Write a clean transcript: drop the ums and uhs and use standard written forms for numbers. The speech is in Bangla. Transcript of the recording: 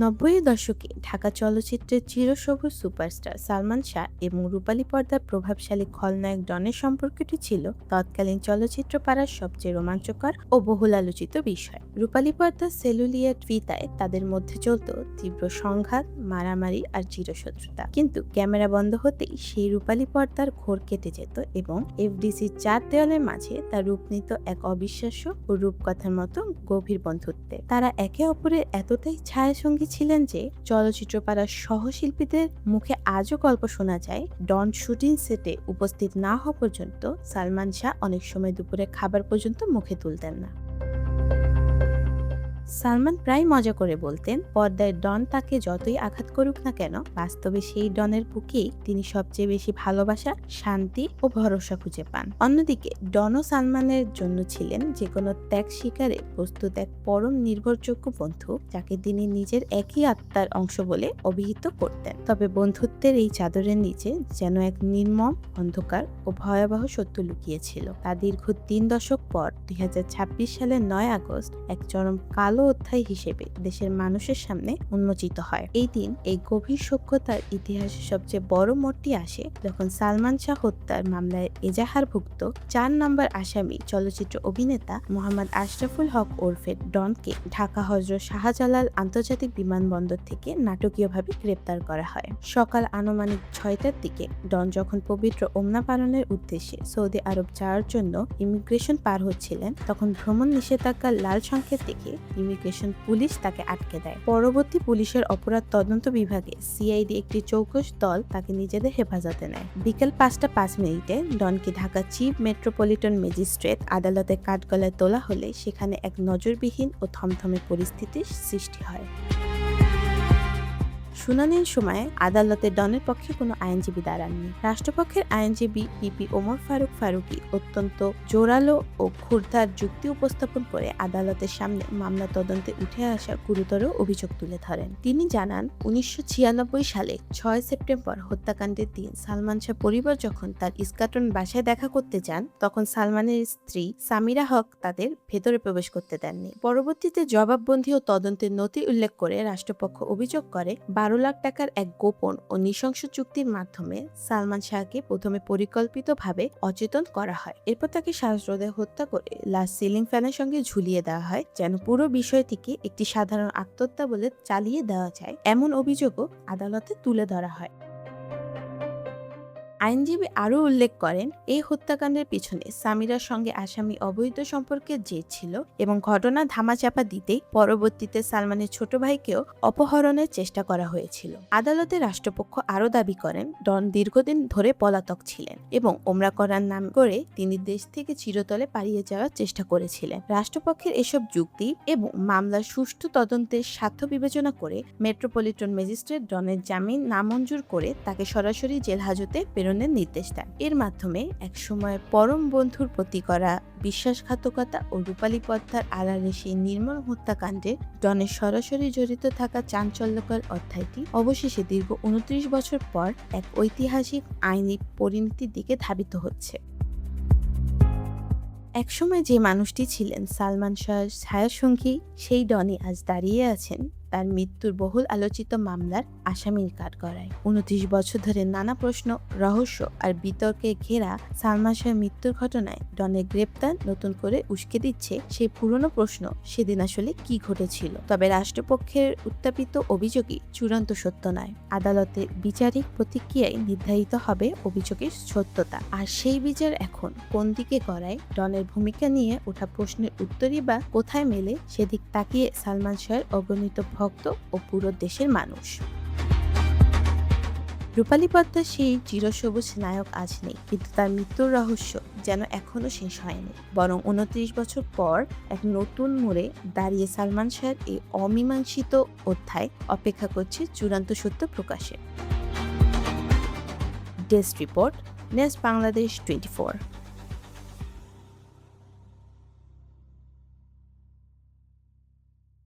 নব্বইয়ের দশকে ঢাকা চলচ্চিত্রের চিরসবুজ সুপারস্টার সালমান শাহ এবং রূপালী পর্দার প্রভাবশালী খলনায়ক ডনের সম্পর্কটি ছিল তৎকালীন চলচ্চিত্র পাড়ার সবচেয়ে রোমাঞ্চকর ও বহুল আলোচিত বিষয়। রূপালী পর্দার সেলুলিয়েট ফিতায় তাদের মধ্যে চলত তীব্র সংঘাত, মারামারি আর চিরশত্রুতা। কিন্তু ক্যামেরা বন্ধ হতেই সেই রূপালী পর্দার ঘোর কেটে যেত এবং এফডিসির চার দেওয়ালের মাঝে তার রূপ নিত এক অবিশ্বাস্য ও রূপকথার মতো গভীর বন্ধুত্বে। তারা একে অপরের এতটাই ছায়াসঙ্গী ছিলেন যে চলচ্চিত্র পাড়ার সহশিল্পীদের মুখে আজও গল্প শোনা যায়, ডন শুটিং সেটে উপস্থিত না হওয়া পর্যন্ত সালমান শাহ অনেক সময় দুপুরে খাবার পর্যন্ত মুখে তুলতেন না। সালমান প্রায় মজা করে বলতেন, পর্দায় ডন তাকে যতই আঘাত করুক না কেন, বাস্তবে সেই ডনের বুকেই তিনি সবচেয়ে বেশি ভালোবাসা, শান্তি ও ভরসা খুঁজে পান। অন্যদিকে ডনও সালমানের জন্য ছিলেন যে কোনো ত্যাগ শিকারে প্রস্তুত এক পরম নির্ভরযোগ্য বন্ধু, যাকে তিনি নিজের একই আত্মার অংশ বলে অভিহিত করতেন। তবে বন্ধুত্বের এই চাদরের নিচে যেন এক নির্মম অন্ধকার ও ভয়াবহ সত্য লুকিয়েছিল। তা দীর্ঘ ৩ দশক পর ২০২৬ সালের ৯ আগস্ট এক চরম কালো অধ্যায় হিসেবে দেশের মানুষের সামনে উন্মোচিত হয়। এই দিন এই গভীর সভ্যতার ইতিহাসে সবচেয়ে বড় মোড়টি আসে যখন সালমান শাহ হত্যার মামলায় এজাহারভুক্ত ৪ নম্বর আসামি চলচ্চিত্র অভিনেতা মোহাম্মদ আশরাফুল হক ওরফে ডনকে ঢাকা হযরত শাহজালাল আন্তর্জাতিক বিমানবন্দর থেকে নাটকীয়ভাবে গ্রেপ্তার করা হয়। সকাল আনুমানিক ৬টার দিকে ডন যখন পবিত্র ওমরা পালনের উদ্দেশ্যে সৌদি আরব যাওয়ার জন্য ইমিগ্রেশন পার হচ্ছিলেন, তখন ভ্রমণ নিষেধাজ্ঞার লাল সংকেত দেখে ইমিগ্রেশন পুলিশ তাকে আটকে দেয়। পরবর্তী পুলিশের অপরাধ তদন্ত বিভাগে সিআইডি একটি চৌকস দল তাকে নিজেদের হেফাজতে নেয়। বিকেল ৫টা ৫ মিনিটে ডনকে ঢাকা চিফ মেট্রোপলিটন ম্যাজিস্ট্রেট আদালতে কাঠগড়ায় তোলা হলে সেখানে এক নজরবিহীন ও থমথমে পরিস্থিতির সৃষ্টি হয়। শুনানির সময় আদালতে ডনের পক্ষে কোনো আইনজীবী দাঁড়াননি। রাষ্ট্রপক্ষের আইনজীবী পিপি ওমর ফারুক ফারুকী অত্যন্ত জোরালো ও ক্ষুরধার যুক্তি উপস্থাপন করে আদালতের সামনে মামলা তদন্তে উঠে আসা গুরুতর অভিযোগ তুলে ধরেন। তিনি জানান, ১৯৯৬ সালে ৬ সেপ্টেম্বর হত্যাকাণ্ডের দিন সালমান শাহ পরিবার যখন তার ইস্কাটন বাসায় দেখা করতে যান, তখন সালমানের স্ত্রী সামিরা হক তাদের ভেতরে প্রবেশ করতে দেননি। পরবর্তীতে জবাববন্দি ও তদন্তের নথি উল্লেখ করে রাষ্ট্রপক্ষ অভিযোগ করে ১২ লাখ টাকার এক গোপন ও নৃশংস চুক্তির মাধ্যমে সালমান শাহকে প্রথমে পরিকল্পিতভাবে অচেতন করা হয়। এরপর তাকে শ্বাসরোধে হত্যা করে লাশ সিলিং ফ্যানের সঙ্গে ঝুলিয়ে দেওয়া হয়, যেন পুরো বিষয়টিকে একটি সাধারণ আত্মহত্যা বলে চালিয়ে দেওয়া যায়, এমন অভিযোগও আদালতে তুলে ধরা হয়। আইনজীবী আরও উল্লেখ করেন, এই হত্যাকাণ্ডের পিছনে সামিরার সঙ্গে আসামি অবৈধ সম্পর্কের জের ছিল এবং ঘটনা ধামাচাপা দিতেই পরবর্তীতে সালমানের ছোট ভাইকেও অপহরণের চেষ্টা করা হয়েছিল। আদালতে রাষ্ট্রপক্ষ আরও দাবি করেন, ডন দীর্ঘদিন ধরে পলাতক ছিলেন এবং ওমরা করার নাম করে তিনি দেশ থেকে চিরতরে পালিয়ে যাওয়ার চেষ্টা করেছিলেন। রাষ্ট্রপক্ষের এসব যুক্তি এবং মামলার সুষ্ঠু তদন্তের স্বার্থ বিবেচনা করে মেট্রোপলিটন ম্যাজিস্ট্রেট ডনের জামিন নামঞ্জুর করে তাকে সরাসরি জেল হাজতে প্রেরণের নির্দেশ দেন। এর মাধ্যমে একসময় পরম বন্ধুর প্রতি করা বিশ্বাসঘাতকতা ও রূপালী পর্দার আড়ালে সেই নির্মম হত্যাকাণ্ডে ডনের সরাসরি জড়িত থাকা চাঞ্চল্যকর অধ্যায়টি অবশেষে দীর্ঘ ২৯ বছর পর এক ঐতিহাসিক আইনি পরিণতির দিকে ধাবিত হচ্ছে। একসময় যে মানুষটি ছিলেন সালমান শাহর ছায়াসঙ্গী, সেই ডনই আজ দাঁড়িয়ে আছেন তার মৃত্যুর বহুল আলোচিত মামলার আসামির কাঠগড়ায়। ২৯ বছর ধরে নানা প্রশ্ন, রহস্য আর বিতর্কে ঘেরা সালমান শাহের মৃত্যুর ঘটনায় ডনের গ্রেপ্তার নতুন করে উস্কে দিচ্ছে সেই পুরনো প্রশ্ন, সেদিন আসলে কি ঘটেছিল। তবে রাষ্ট্রপক্ষের উত্থাপিত অভিযোগই চূড়ান্ত সত্য নয়। আদালতের বিচারিক প্রতিক্রিয়ায় নির্ধারিত হবে অভিযোগের সত্যতা। আর সেই বিচার এখন কোন দিকে গড়ায়, ডনের ভূমিকা নিয়ে ওঠা প্রশ্নের উত্তরই বা কোথায় মেলে, সেদিক তাকিয়ে সালমান শাহের অগণিত ভক্ত ও পুরো দেশের মানুষ। রূপালী পর্দার সেই চিরসবুজ নায়ক আজ নেই, কিন্তু তার মৃত্যুর রহস্য যেন এখনো শেষ হয়নি, বরং ২৯ বছর পর এক নতুন মোড়ে দাঁড়িয়ে সালমান শাহের এই অমীমাংসিত অধ্যায় অপেক্ষা করছে চূড়ান্ত সত্য প্রকাশে। Desk report, next Bangladesh 24।